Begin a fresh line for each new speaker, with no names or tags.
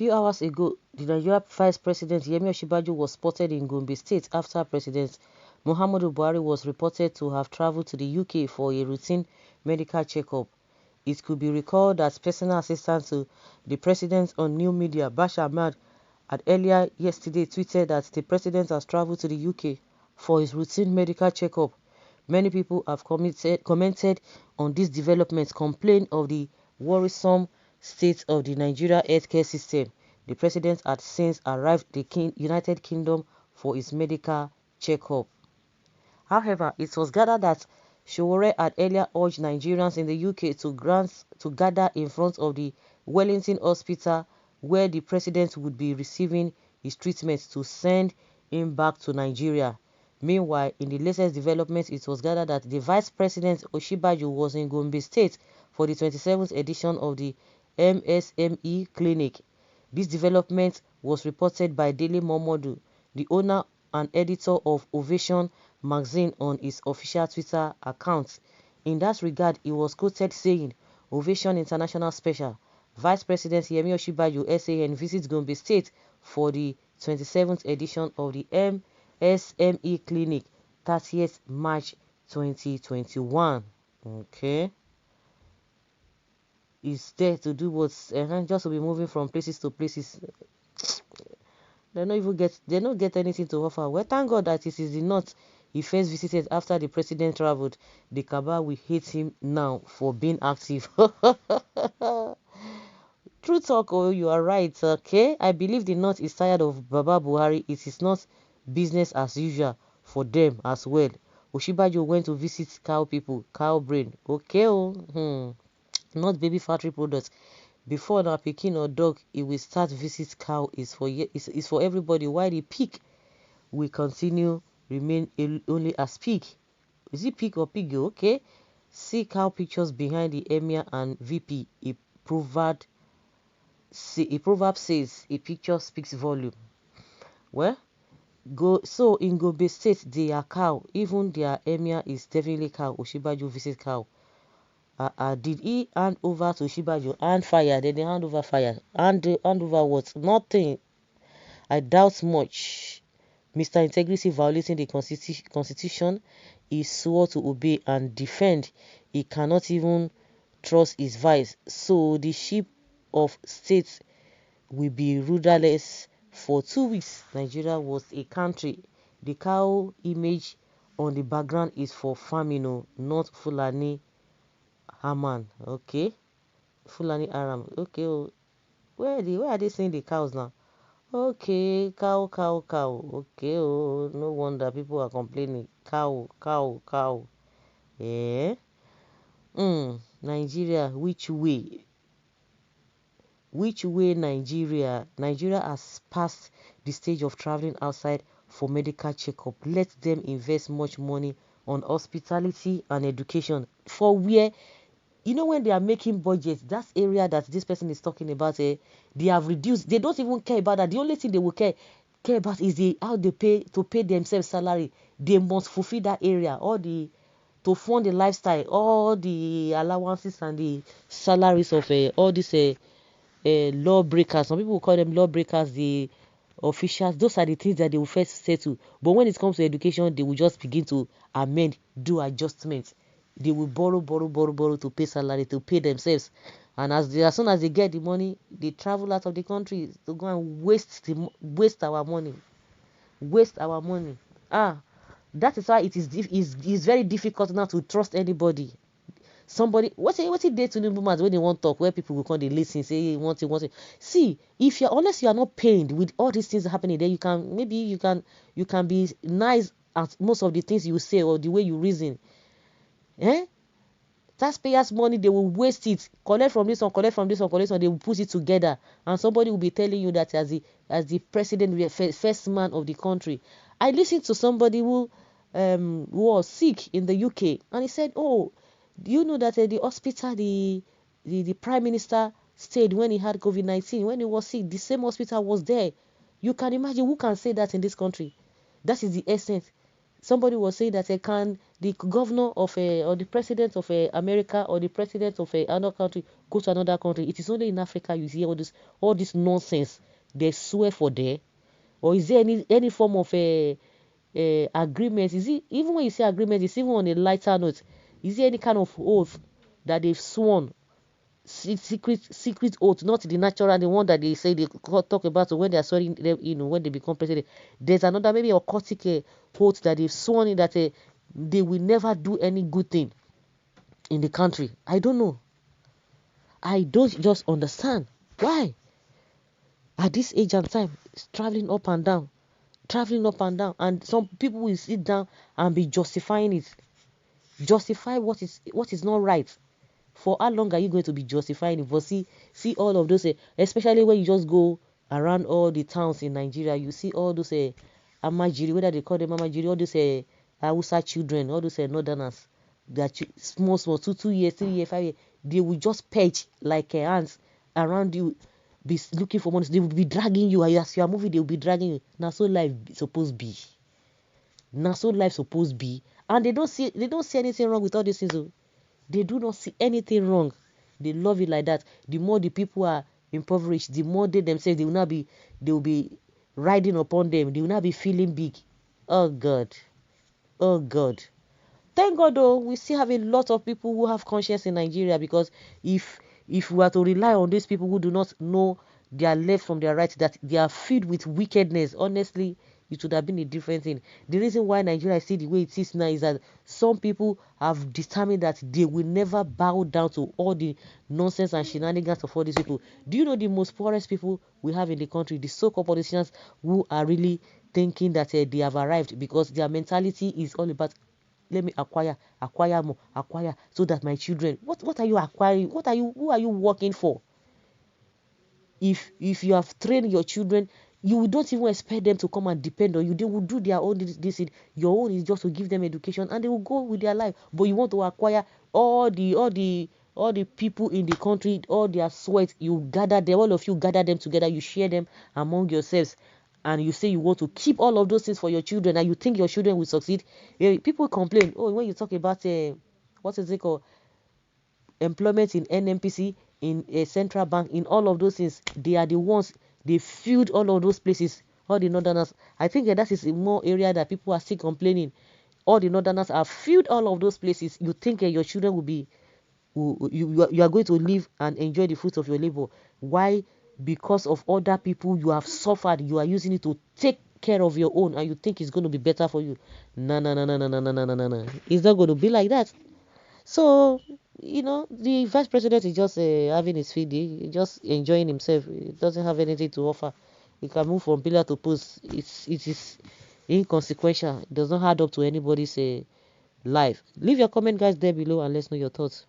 few hours ago, the Nigeria Vice President Yemi Osinbajo was spotted in Gombe State after President Muhammadu Buhari was reported to have traveled to the UK for a routine medical checkup. It could be recalled that personal assistant to the president on new media, Bashir Ahmad, had earlier yesterday tweeted that the president has traveled to the UK for his routine medical checkup. Many people have commented on this development, complained of the worrisome state of the Nigeria healthcare system. The president had since arrived the United Kingdom for his medical checkup. However, it was gathered that Sowore had earlier urged Nigerians in the UK to gather in front of the Wellington Hospital where the president would be receiving his treatment to send him back to Nigeria. Meanwhile, in the latest development, it was gathered that the Vice President Osinbajo was in Gombe State for the 27th edition of the MSME Clinic. This development was reported by Dele Momodu, the owner and editor of Ovation magazine, on his official Twitter account. In that regard, he was quoted saying, "Ovation International Special. Vice President Yemi Osinbajo SAN visits Gombe State for the 27th edition of the MSME Clinic, 30th March 2021. Okay. Is there to do what? Just to be moving from places to places. They don't get anything to offer. Well, thank God that it is the north he first visited after the president traveled. The cabal will hate him now for being active. True talk, oh, you are right. Okay, I believe the north is tired of Baba Buhari. It is not business as usual for them as well. Osinbajo went to visit cow people, cow brain. Okay, not baby factory products. Before now, pikin or dog, it will start visit cow is for everybody. While the pig will continue remain only as pig. Is it pig or pig? Okay. See cow pictures behind the emir and VP. A proverb says a picture speaks volume. Well, in Gombe State they are cow. Even their emir is definitely cow. Osinbajo visit cow. Did he hand over to Osinbajo and fire? Then they hand over fire. Hand over what? Nothing. I doubt much. Mr. Integrity violating the constitution, he swore to obey and defend. He cannot even trust his vice. So the ship of state will be rudderless for 2 weeks. Nigeria was a country. The cow image on the background is for farming, not Fulani Haman. Okay, Fulani Aram. Okay, where are they saying the cows now? Okay, cow. Okay, no wonder people are complaining. Cow. Eh? Nigeria, which way? Which way, Nigeria? Nigeria has passed the stage of traveling outside for medical checkup. Let them invest much money on hospitality and education. For where, when they are making budgets, that area that this person is talking about, they have reduced. They don't even care about that. The only thing they will care about is how they pay themselves salary. They must fulfill that area, to fund the lifestyle, all the allowances and the salaries of all these lawbreakers. Some people will call them lawbreakers, the officials. Those are the things that they will first settle. But when it comes to education, they will just begin to amend, do adjustments. They will borrow to pay salary, to pay themselves. And as soon as they get the money, they travel out of the country to go and waste our money. That is why it is very difficult now to trust anybody. Somebody, what's it day to new when they want to talk, where people will come, they listen, say, hey, want it. See, unless you are not pained with all these things happening, then you can be nice at most of the things you say or the way you reason. Taxpayers' money, they will waste it, collect from this one, they will put it together, and somebody will be telling you that as the president, first man of the country. I listened to somebody who was sick in the UK, and he said, "Oh, do you know that the hospital the prime minister stayed when he had COVID-19, when he was sick, the same hospital was there." You can imagine, who can say that in this country? That is the essence. Somebody was saying that can the governor of or the president of America or the president of another country go to another country. It is only in Africa you see all this nonsense. They swear for there. Or is there any form of agreement? Is it, even when you say agreement, it's even on a lighter note. Is there any kind of oath that they've sworn? Secret oath, not the natural, the one that they say they talk about when they are swearing, when they become president. There's another maybe occultic oath that they've sworn in that they will never do any good thing in the country. I don't know. I don't just understand why at this age and time traveling up and down, and some people will sit down and be justifying it, justify what is not right. For how long are you going to be justifying it? But see all of those, especially when you just go around all the towns in Nigeria, you see all those amajiri, whether they call them amajiri, all those Hausa children, all those northerners, that small 2 years, 3 years, 5 years, they will just perch like ants around you, be looking for money. They will be dragging you as you are moving. They will be dragging you. Now so life supposed be. And they don't see anything wrong with all these things. They do not see anything wrong. They love it like that. The more the people are impoverished, the more they themselves, they will be riding upon them. They will not be feeling big. Oh God. Thank God though, we still have a lot of people who have conscience in Nigeria, because if we are to rely on these people who do not know their left from their right, that they are filled with wickedness, honestly, it would have been a different thing. The reason why Nigeria is still the way it is now is that some people have determined that they will never bow down to all the nonsense and shenanigans of all these people. Do you know the most poorest people we have in the country? The so-called politicians who are really thinking that they have arrived, because their mentality is all about, let me acquire more, so that my children. What are you acquiring? Who are you working for? If you have trained your children, you don't even expect them to come and depend on you. They will do their own this. Your own is just to give them education and they will go with their life. But you want to acquire all the people in the country, all their sweat, you gather them, all of you gather them together, you share them among yourselves, and you say you want to keep all of those things for your children, and you think your children will succeed. People complain, when you talk about what is it called, employment in NNPC, in a central bank, in all of those things, they are the ones, they filled all of those places, all the northerners. I think that is a more area that people are still complaining. All the northerners have filled all of those places. You think your children will be, you are going to live and enjoy the fruits of your labor. Why? Because of other people you have suffered, you are using it to take care of your own, and you think it's going to be better for you. No. It's not going to be like that. So, the vice president is just having his feed, just enjoying himself. He doesn't have anything to offer. He can move from pillar to post. It is inconsequential. It does not add up to anybody's life. Leave your comment, guys, there below, and let's know your thoughts.